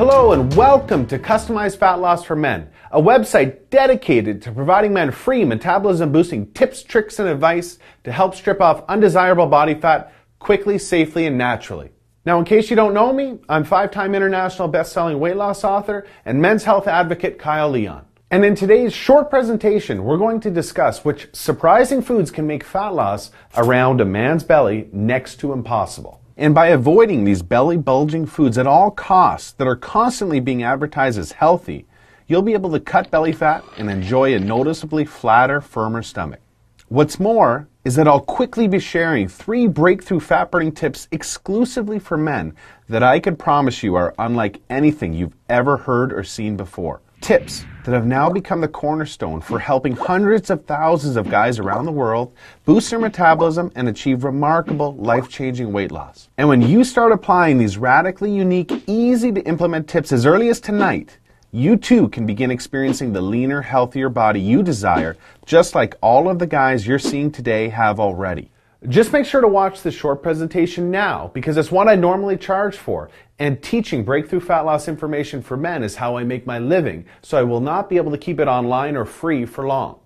Hello and welcome to Customized Fat Loss for Men, a website dedicated to providing men free metabolism boosting tips, tricks, and advice to help strip off undesirable body fat quickly, safely, and naturally. Now, in case you don't know me, I'm five-time international best-selling weight loss author and men's health advocate Kyle Leon. And in today's short presentation, we're going to discuss which surprising foods can make fat loss around a man's belly next to impossible. And by avoiding these belly bulging foods at all costs that are constantly being advertised as healthy, you'll be able to cut belly fat and enjoy a noticeably flatter, firmer stomach. What's more is that I'll quickly be sharing 3 breakthrough fat-burning tips exclusively for men that I can promise you are unlike anything you've ever heard or seen before. Tips that have now become the cornerstone for helping hundreds of thousands of guys around the world boost their metabolism and achieve remarkable, life-changing weight loss. And when you start applying these radically unique, easy-to-implement tips as early as tonight, you too can begin experiencing the leaner, healthier body you desire, just like all of the guys you're seeing today have already. Just make sure to watch this short presentation now, because it's what I normally charge for, and teaching breakthrough fat loss information for men is how I make my living, so I will not be able to keep it online or free for long.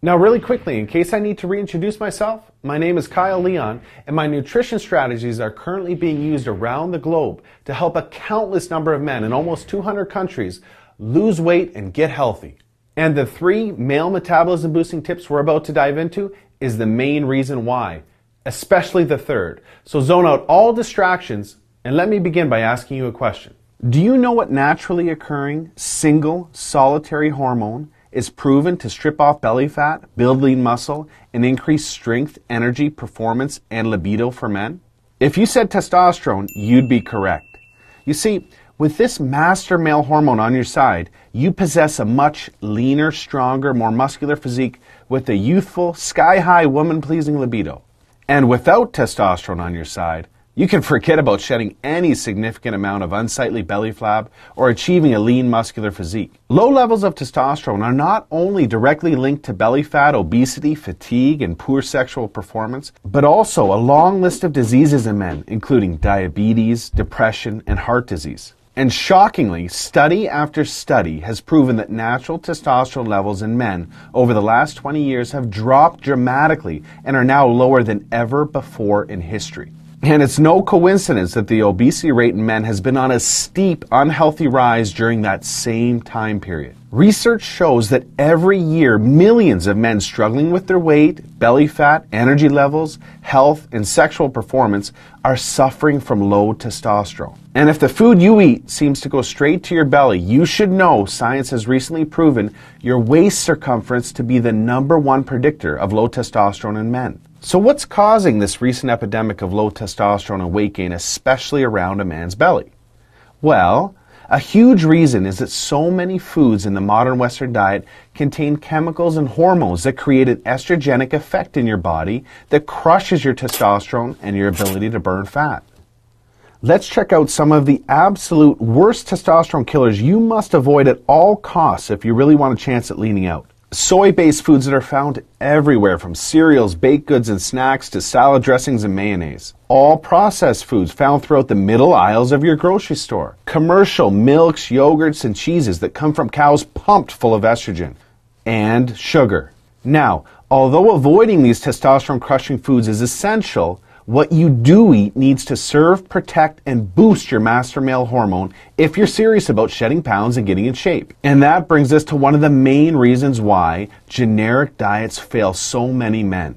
Now, really quickly, in case I need to reintroduce myself, my name is Kyle Leon, and my nutrition strategies are currently being used around the globe to help a countless number of men in almost 200 countries lose weight and get healthy. And the 3 male metabolism boosting tips we're about to dive into is the main reason why, especially the 3rd. So zone out all distractions and let me begin by asking you a question. Do you know what naturally occurring single solitary hormone is proven to strip off belly fat, build lean muscle, and increase strength, energy, performance, and libido for men? If you said testosterone, you'd be correct. You see, with this master male hormone on your side, you possess a much leaner, stronger, more muscular physique with a youthful, sky-high, woman-pleasing libido. And without testosterone on your side, you can forget about shedding any significant amount of unsightly belly flab or achieving a lean, muscular physique. Low levels of testosterone are not only directly linked to belly fat, obesity, fatigue, and poor sexual performance, but also a long list of diseases in men, including diabetes, depression, and heart disease. And shockingly, study after study has proven that natural testosterone levels in men over the last 20 years have dropped dramatically and are now lower than ever before in history. And it's no coincidence that the obesity rate in men has been on a steep, unhealthy rise during that same time period. Research shows that every year, millions of men struggling with their weight, belly fat, energy levels, health, and sexual performance are suffering from low testosterone. And if the food you eat seems to go straight to your belly, you should know science has recently proven your waist circumference to be the #1 predictor of low testosterone in men. So what's causing this recent epidemic of low testosterone and weight gain, especially around a man's belly? Well, a huge reason is that so many foods in the modern Western diet contain chemicals and hormones that create an estrogenic effect in your body that crushes your testosterone and your ability to burn fat. Let's check out some of the absolute worst testosterone killers you must avoid at all costs if you really want a chance at leaning out. Soy-based foods that are found everywhere, from cereals, baked goods, and snacks to salad dressings and mayonnaise. All processed foods found throughout the middle aisles of your grocery store. Commercial milks, yogurts, and cheeses that come from cows pumped full of estrogen. And sugar. Now, although avoiding these testosterone-crushing foods is essential, what you do eat needs to serve, protect, and boost your master male hormone if you're serious about shedding pounds and getting in shape. And that brings us to one of the main reasons why generic diets fail so many men.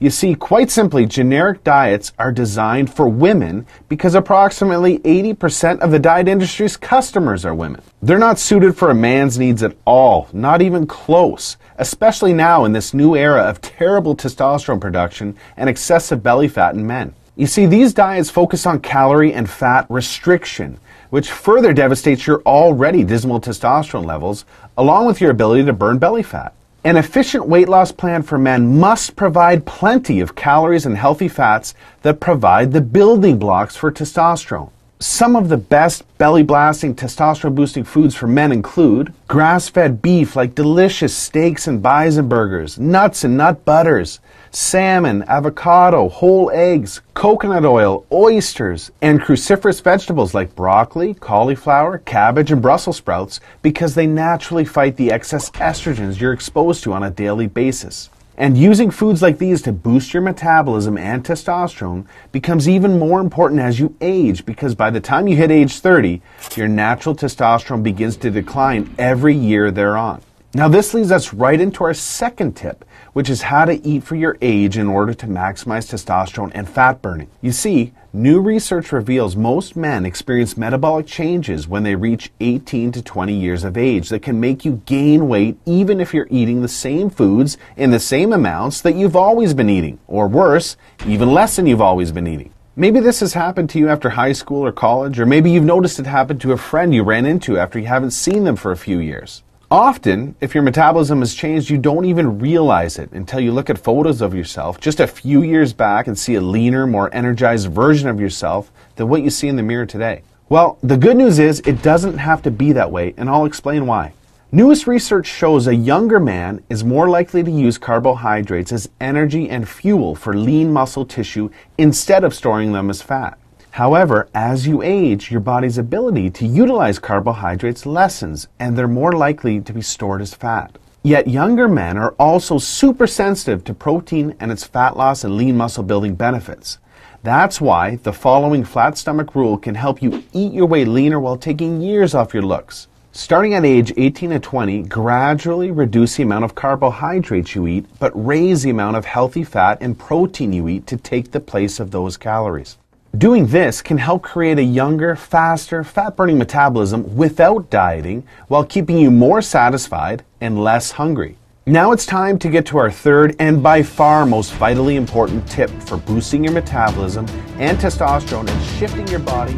You see, quite simply, generic diets are designed for women because approximately 80% of the diet industry's customers are women. They're not suited for a man's needs at all, not even close, especially now in this new era of terrible testosterone production and excessive belly fat in men. You see, these diets focus on calorie and fat restriction, which further devastates your already dismal testosterone levels, along with your ability to burn belly fat. An efficient weight loss plan for men must provide plenty of calories and healthy fats that provide the building blocks for testosterone. Some of the best belly-blasting, testosterone-boosting foods for men include grass-fed beef like delicious steaks and bison burgers, nuts and nut butters, salmon, avocado, whole eggs, coconut oil, oysters, and cruciferous vegetables like broccoli, cauliflower, cabbage, and Brussels sprouts because they naturally fight the excess estrogens you're exposed to on a daily basis. And using foods like these to boost your metabolism and testosterone becomes even more important as you age because by the time you hit age 30, your natural testosterone begins to decline every year thereon. Now this leads us right into our second tip, which is how to eat for your age in order to maximize testosterone and fat burning. You see, new research reveals most men experience metabolic changes when they reach 18 to 20 years of age that can make you gain weight even if you're eating the same foods in the same amounts that you've always been eating, or worse, even less than you've always been eating. Maybe this has happened to you after high school or college, or maybe you've noticed it happen to a friend you ran into after you haven't seen them for a few years. Often, if your metabolism has changed, you don't even realize it until you look at photos of yourself just a few years back and see a leaner, more energized version of yourself than what you see in the mirror today. Well, the good news is it doesn't have to be that way, and I'll explain why. Newest research shows a younger man is more likely to use carbohydrates as energy and fuel for lean muscle tissue instead of storing them as fat. However, as you age, your body's ability to utilize carbohydrates lessens, and they're more likely to be stored as fat. Yet younger men are also super sensitive to protein and its fat loss and lean muscle building benefits. That's why the following flat stomach rule can help you eat your way leaner while taking years off your looks. Starting at age 18 to 20, gradually reduce the amount of carbohydrates you eat, but raise the amount of healthy fat and protein you eat to take the place of those calories. Doing this can help create a younger, faster, fat-burning metabolism without dieting while keeping you more satisfied and less hungry. Now it's time to get to our third and by far most vitally important tip for boosting your metabolism and testosterone and shifting your body